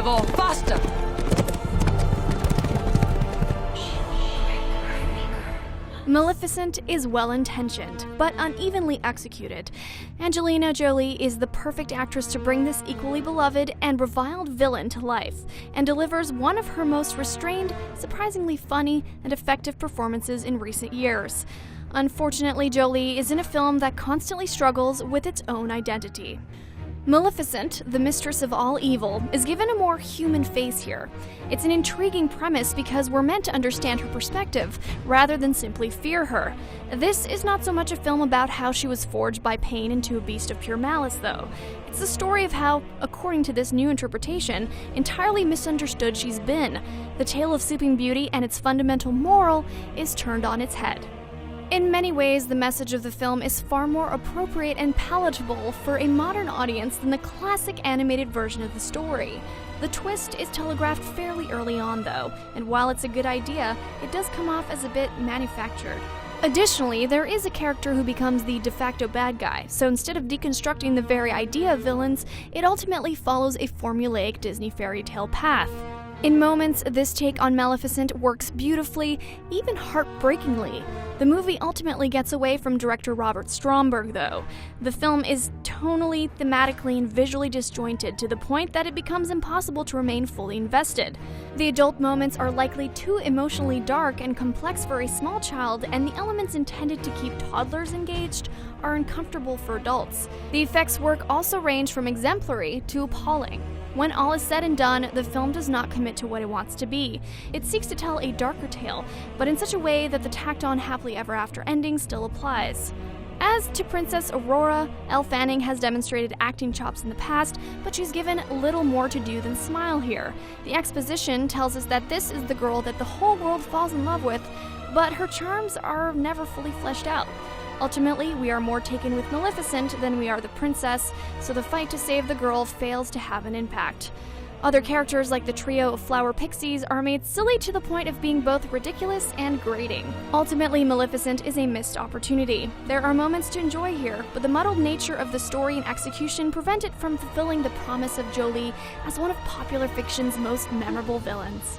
favor, faster! Maleficent is well-intentioned, but unevenly executed. Angelina Jolie is the perfect actress to bring this equally beloved and reviled villain to life, and delivers one of her most restrained, surprisingly funny, and effective performances in recent years. Unfortunately, Jolie is in a film that constantly struggles with its own identity. Maleficent, the mistress of all evil, is given a more human face here. It's an intriguing premise because we're meant to understand her perspective, rather than simply fear her. This is not so much a film about how she was forged by pain into a beast of pure malice, though. It's the story of how, according to this new interpretation, entirely misunderstood she's been. The tale of Sleeping Beauty and its fundamental moral is turned on its head. In many ways, the message of the film is far more appropriate and palatable for a modern audience than the classic animated version of the story. The twist is telegraphed fairly early on, though, and while it's a good idea, it does come off as a bit manufactured. Additionally, there is a character who becomes the de facto bad guy, so instead of deconstructing the very idea of villains, it ultimately follows a formulaic Disney fairy tale path. In moments, this take on Maleficent works beautifully, even heartbreakingly. The movie ultimately gets away from director Robert Stromberg, though. The film is tonally, thematically, and visually disjointed to the point that it becomes impossible to remain fully invested. The adult moments are likely too emotionally dark and complex for a small child, and the elements intended to keep toddlers engaged are uncomfortable for adults. The effects work also range from exemplary to appalling. When all is said and done, the film does not commit to what it wants to be. It seeks to tell a darker tale, but in such a way that the tacked-on happily ever after ending still applies. As to Princess Aurora, Elle Fanning has demonstrated acting chops in the past, but she's given little more to do than smile here. The exposition tells us that this is the girl that the whole world falls in love with, but her charms are never fully fleshed out. Ultimately, we are more taken with Maleficent than we are the princess, so the fight to save the girl fails to have an impact. Other characters, like the trio of flower pixies, are made silly to the point of being both ridiculous and grating. Ultimately, Maleficent is a missed opportunity. There are moments to enjoy here, but the muddled nature of the story and execution prevent it from fulfilling the promise of Jolie as one of popular fiction's most memorable villains.